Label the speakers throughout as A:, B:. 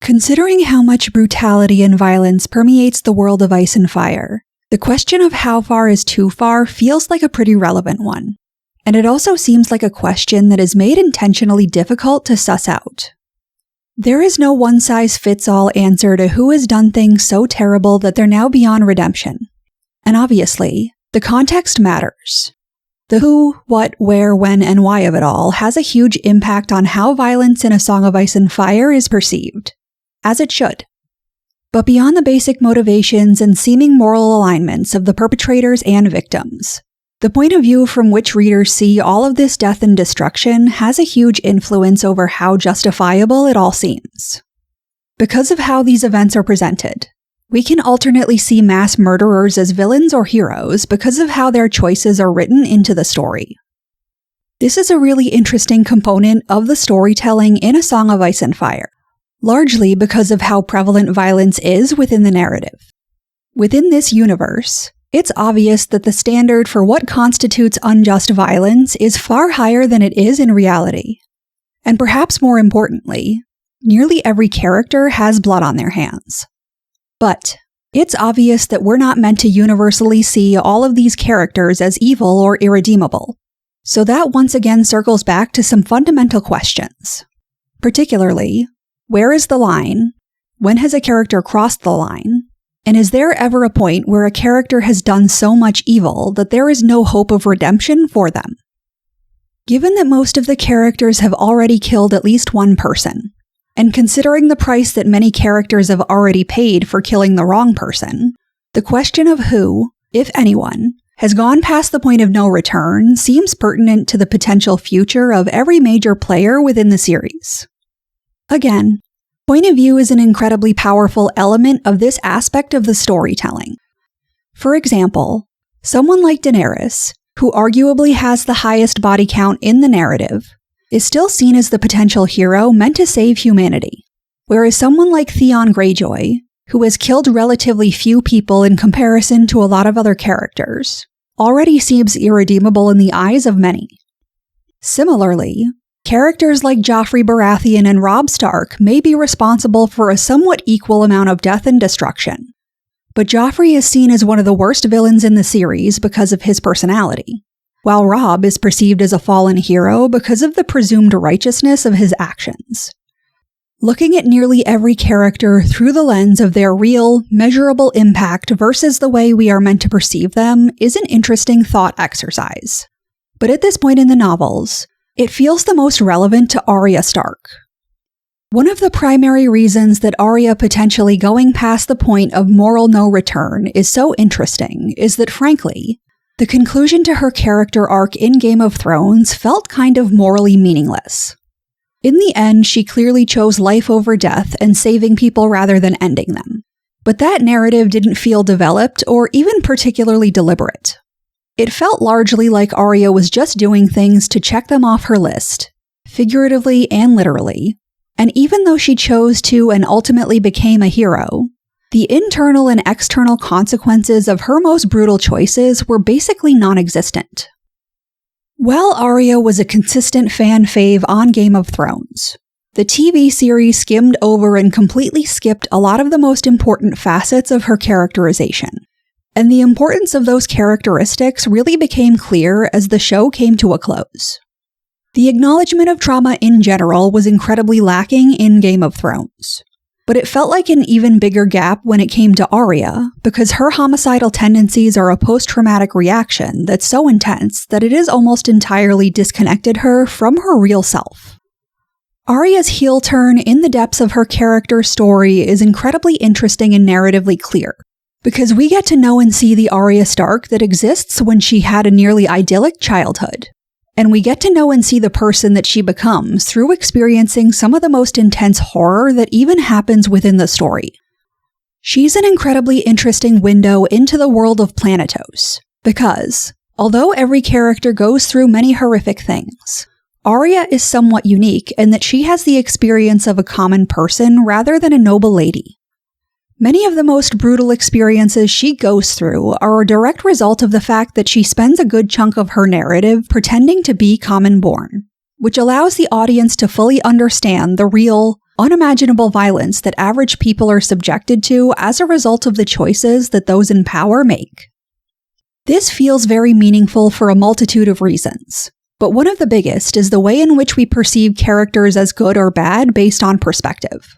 A: Considering how much brutality and violence permeates the world of Ice and Fire, the question of how far is too far feels like a pretty relevant one. And it also seems like a question that is made intentionally difficult to suss out. There is no one-size-fits-all answer to who has done things so terrible that they're now beyond redemption. And obviously, the context matters. The who, what, where, when, and why of it all has a huge impact on how violence in A Song of Ice and Fire is perceived. As it should. But beyond the basic motivations and seeming moral alignments of the perpetrators and victims, the point of view from which readers see all of this death and destruction has a huge influence over how justifiable it all seems. Because of how these events are presented, we can alternately see mass murderers as villains or heroes because of how their choices are written into the story. This is a really interesting component of the storytelling in A Song of Ice and Fire. Largely because of how prevalent violence is within the narrative. Within this universe, it's obvious that the standard for what constitutes unjust violence is far higher than it is in reality. And perhaps more importantly, nearly every character has blood on their hands. But it's obvious that we're not meant to universally see all of these characters as evil or irredeemable. So that once again circles back to some fundamental questions. Particularly, where is the line? When has a character crossed the line? And is there ever a point where a character has done so much evil that there is no hope of redemption for them? Given that most of the characters have already killed at least one person, and considering the price that many characters have already paid for killing the wrong person, the question of who, if anyone, has gone past the point of no return seems pertinent to the potential future of every major player within the series. Again, point of view is an incredibly powerful element of this aspect of the storytelling. For example, someone like Daenerys, who arguably has the highest body count in the narrative, is still seen as the potential hero meant to save humanity, whereas someone like Theon Greyjoy, who has killed relatively few people in comparison to a lot of other characters, already seems irredeemable in the eyes of many. Similarly, characters like Joffrey Baratheon and Robb Stark may be responsible for a somewhat equal amount of death and destruction, but Joffrey is seen as one of the worst villains in the series because of his personality, while Robb is perceived as a fallen hero because of the presumed righteousness of his actions. Looking at nearly every character through the lens of their real, measurable impact versus the way we are meant to perceive them is an interesting thought exercise. But at this point in the novels, it feels the most relevant to Arya Stark. One of the primary reasons that Arya potentially going past the point of moral no return is so interesting is that, frankly, the conclusion to her character arc in Game of Thrones felt kind of morally meaningless. In the end, she clearly chose life over death and saving people rather than ending them. But that narrative didn't feel developed or even particularly deliberate. It felt largely like Arya was just doing things to check them off her list, figuratively and literally, and even though she chose to and ultimately became a hero, the internal and external consequences of her most brutal choices were basically non-existent. While Arya was a consistent fan fave on Game of Thrones, the TV series skimmed over and completely skipped a lot of the most important facets of her characterization. And the importance of those characteristics really became clear as the show came to a close. The acknowledgement of trauma in general was incredibly lacking in Game of Thrones. But it felt like an even bigger gap when it came to Arya, because her homicidal tendencies are a post-traumatic reaction that's so intense that it has almost entirely disconnected her from her real self. Arya's heel turn in the depths of her character story is incredibly interesting and narratively clear, because we get to know and see the Arya Stark that exists when she had a nearly idyllic childhood. And we get to know and see the person that she becomes through experiencing some of the most intense horror that even happens within the story. She's an incredibly interesting window into the world of Planetos, because, although every character goes through many horrific things, Arya is somewhat unique in that she has the experience of a common person rather than a noble lady. Many of the most brutal experiences she goes through are a direct result of the fact that she spends a good chunk of her narrative pretending to be common-born, which allows the audience to fully understand the real, unimaginable violence that average people are subjected to as a result of the choices that those in power make. This feels very meaningful for a multitude of reasons, but one of the biggest is the way in which we perceive characters as good or bad based on perspective.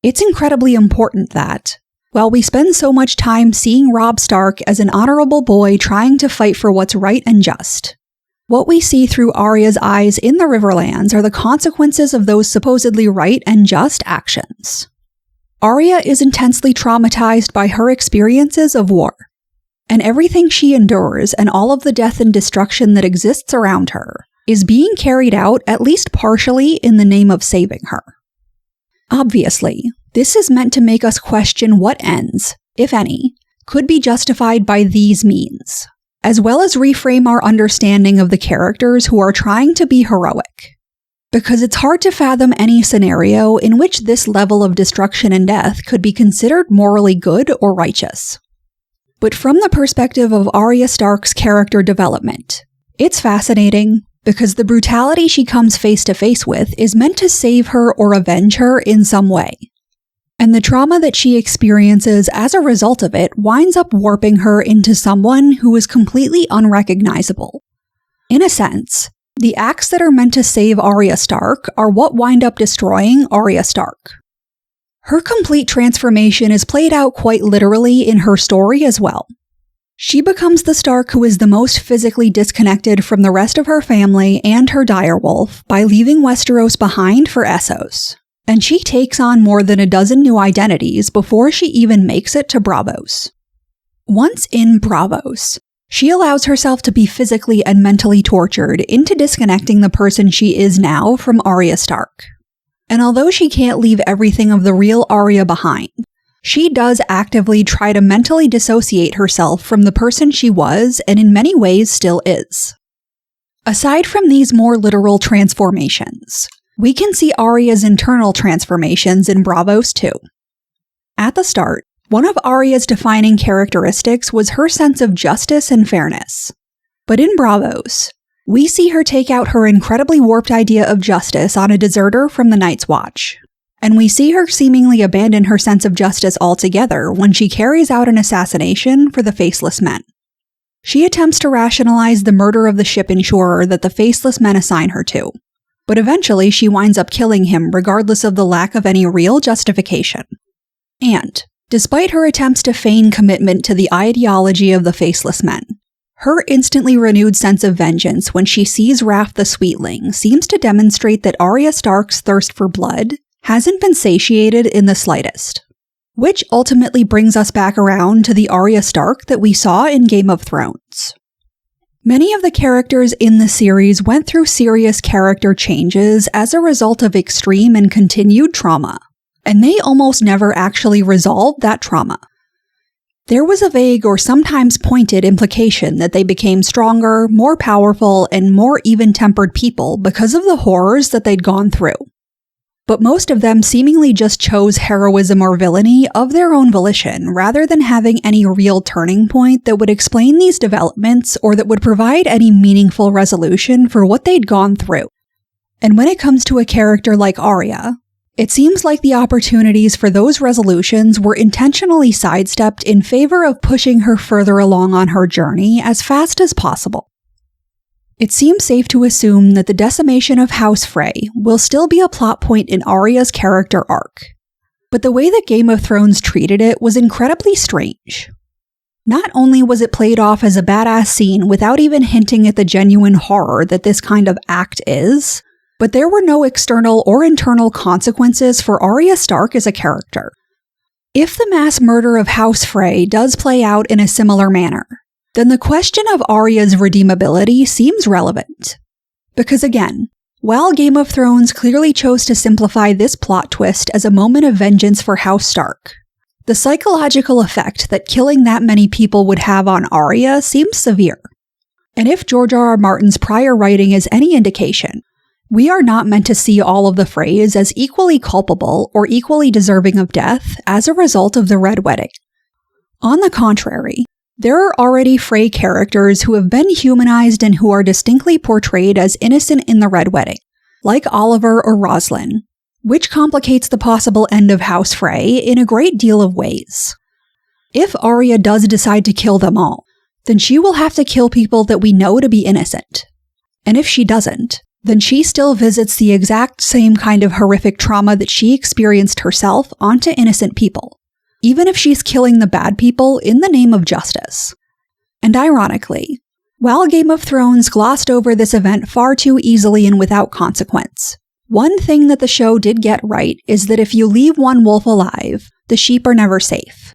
A: It's incredibly important that, while we spend so much time seeing Robb Stark as an honorable boy trying to fight for what's right and just, what we see through Arya's eyes in the Riverlands are the consequences of those supposedly right and just actions. Arya is intensely traumatized by her experiences of war, and everything she endures and all of the death and destruction that exists around her is being carried out at least partially in the name of saving her. Obviously, this is meant to make us question what ends, if any, could be justified by these means, as well as reframe our understanding of the characters who are trying to be heroic. Because it's hard to fathom any scenario in which this level of destruction and death could be considered morally good or righteous. But from the perspective of Arya Stark's character development, it's fascinating because the brutality she comes face to face with is meant to save her or avenge her in some way. And the trauma that she experiences as a result of it winds up warping her into someone who is completely unrecognizable. In a sense, the acts that are meant to save Arya Stark are what wind up destroying Arya Stark. Her complete transformation is played out quite literally in her story as well. She becomes the Stark who is the most physically disconnected from the rest of her family and her direwolf by leaving Westeros behind for Essos, and she takes on more than a dozen new identities before she even makes it to Braavos. Once in Braavos, she allows herself to be physically and mentally tortured into disconnecting the person she is now from Arya Stark. And although she can't leave everything of the real Arya behind, she does actively try to mentally dissociate herself from the person she was and in many ways still is. Aside from these more literal transformations, we can see Arya's internal transformations in Braavos too. At the start, one of Arya's defining characteristics was her sense of justice and fairness. But in Braavos, we see her take out her incredibly warped idea of justice on a deserter from the Night's Watch. And we see her seemingly abandon her sense of justice altogether when she carries out an assassination for the Faceless Men. She attempts to rationalize the murder of the ship insurer that the Faceless Men assign her to, but eventually she winds up killing him regardless of the lack of any real justification. And, despite her attempts to feign commitment to the ideology of the Faceless Men, her instantly renewed sense of vengeance when she sees Wrath the Sweetling seems to demonstrate that Arya Stark's thirst for blood hasn't been satiated in the slightest. Which ultimately brings us back around to the Arya Stark that we saw in Game of Thrones. Many of the characters in the series went through serious character changes as a result of extreme and continued trauma, and they almost never actually resolved that trauma. There was a vague or sometimes pointed implication that they became stronger, more powerful, and more even-tempered people because of the horrors that they'd gone through. But most of them seemingly just chose heroism or villainy of their own volition rather than having any real turning point that would explain these developments or that would provide any meaningful resolution for what they'd gone through. And when it comes to a character like Arya, it seems like the opportunities for those resolutions were intentionally sidestepped in favor of pushing her further along on her journey as fast as possible. It seems safe to assume that the decimation of House Frey will still be a plot point in Arya's character arc, but the way that Game of Thrones treated it was incredibly strange. Not only was it played off as a badass scene without even hinting at the genuine horror that this kind of act is, but there were no external or internal consequences for Arya Stark as a character. If the mass murder of House Frey does play out in a similar manner, then the question of Arya's redeemability seems relevant. Because again, while Game of Thrones clearly chose to simplify this plot twist as a moment of vengeance for House Stark, the psychological effect that killing that many people would have on Arya seems severe. And if George R.R. Martin's prior writing is any indication, we are not meant to see all of the Freys as equally culpable or equally deserving of death as a result of the Red Wedding. On the contrary, there are already Frey characters who have been humanized and who are distinctly portrayed as innocent in the Red Wedding, like Oliver or Roslyn, which complicates the possible end of House Frey in a great deal of ways. If Arya does decide to kill them all, then she will have to kill people that we know to be innocent. And if she doesn't, then she still visits the exact same kind of horrific trauma that she experienced herself onto innocent people, even if she's killing the bad people in the name of justice. And ironically, while Game of Thrones glossed over this event far too easily and without consequence, one thing that the show did get right is that if you leave one wolf alive, the sheep are never safe.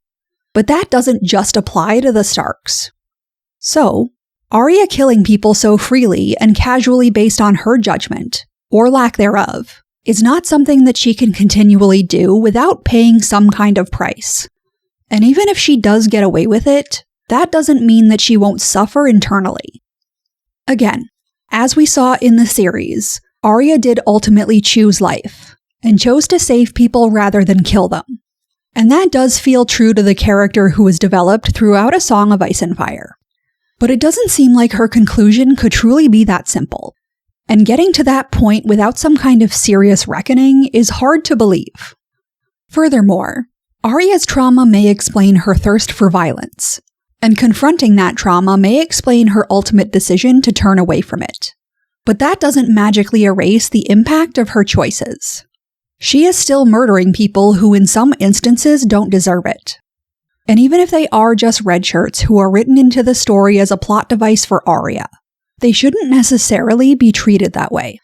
A: But that doesn't just apply to the Starks. So, Arya killing people so freely and casually based on her judgment, or lack thereof, is not something that she can continually do without paying some kind of price. And even if she does get away with it, that doesn't mean that she won't suffer internally. Again, as we saw in the series, Arya did ultimately choose life, and chose to save people rather than kill them. And that does feel true to the character who was developed throughout A Song of Ice and Fire. But it doesn't seem like her conclusion could truly be that simple. And getting to that point without some kind of serious reckoning is hard to believe. Furthermore, Arya's trauma may explain her thirst for violence, and confronting that trauma may explain her ultimate decision to turn away from it. But that doesn't magically erase the impact of her choices. She is still murdering people who in some instances don't deserve it. And even if they are just red shirts who are written into the story as a plot device for Arya, they shouldn't necessarily be treated that way.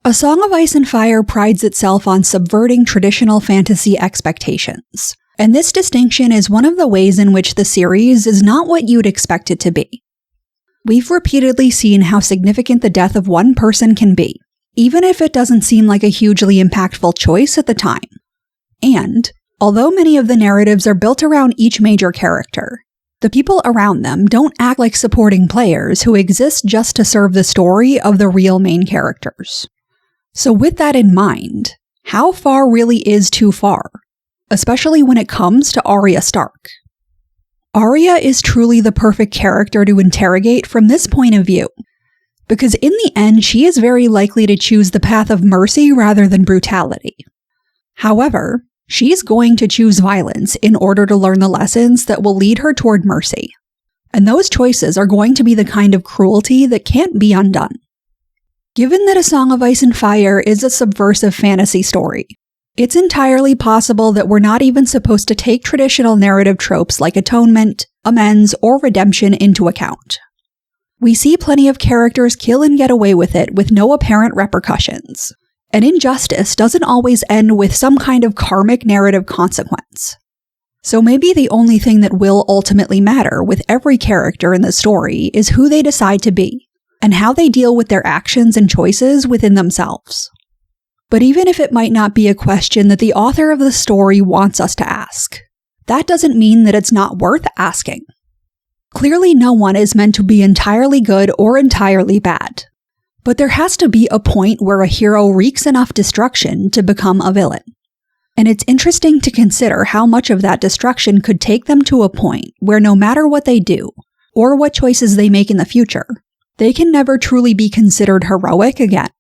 A: A Song of Ice and Fire prides itself on subverting traditional fantasy expectations, and this distinction is one of the ways in which the series is not what you'd expect it to be. We've repeatedly seen how significant the death of one person can be, even if it doesn't seem like a hugely impactful choice at the time. And, although many of the narratives are built around each major character, the people around them don't act like supporting players who exist just to serve the story of the real main characters. So with that in mind, how far really is too far? Especially when it comes to Arya Stark. Arya is truly the perfect character to interrogate from this point of view, because in the end she is very likely to choose the path of mercy rather than brutality. However, she's going to choose violence in order to learn the lessons that will lead her toward mercy. And those choices are going to be the kind of cruelty that can't be undone. Given that A Song of Ice and Fire is a subversive fantasy story, it's entirely possible that we're not even supposed to take traditional narrative tropes like atonement, amends, or redemption into account. We see plenty of characters kill and get away with it with no apparent repercussions, and injustice doesn't always end with some kind of karmic narrative consequence. So maybe the only thing that will ultimately matter with every character in the story is who they decide to be, and how they deal with their actions and choices within themselves. But even if it might not be a question that the author of the story wants us to ask, that doesn't mean that it's not worth asking. Clearly no one is meant to be entirely good or entirely bad, but there has to be a point where a hero wreaks enough destruction to become a villain. And it's interesting to consider how much of that destruction could take them to a point where no matter what they do, or what choices they make in the future, they can never truly be considered heroic again.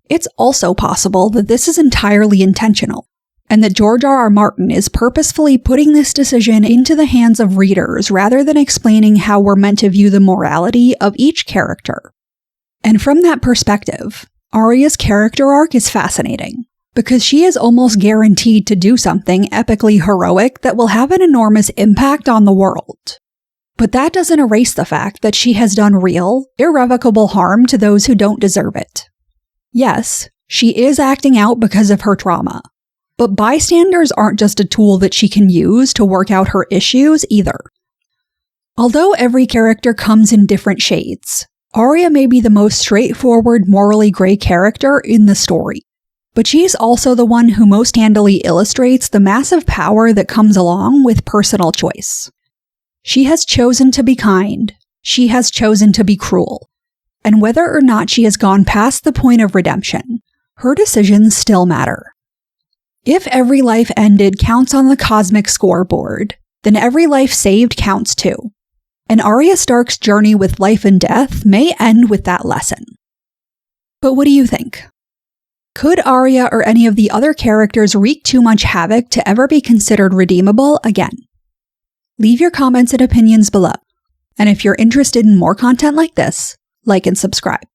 A: It's also possible that this is entirely intentional, and that George R.R. Martin is purposefully putting this decision into the hands of readers rather than explaining how we're meant to view the morality of each character. And from that perspective, Arya's character arc is fascinating, because she is almost guaranteed to do something epically heroic that will have an enormous impact on the world. But that doesn't erase the fact that she has done real, irrevocable harm to those who don't deserve it. Yes, she is acting out because of her trauma, but bystanders aren't just a tool that she can use to work out her issues either. Although every character comes in different shades, Arya may be the most straightforward, morally gray character in the story, but she's also the one who most handily illustrates the massive power that comes along with personal choice. She has chosen to be kind, she has chosen to be cruel, and whether or not she has gone past the point of redemption, her decisions still matter. If every life ended counts on the cosmic scoreboard, then every life saved counts too. And Arya Stark's journey with life and death may end with that lesson. But what do you think? Could Arya or any of the other characters wreak too much havoc to ever be considered redeemable again? Leave your comments and opinions below. And if you're interested in more content like this, like and subscribe.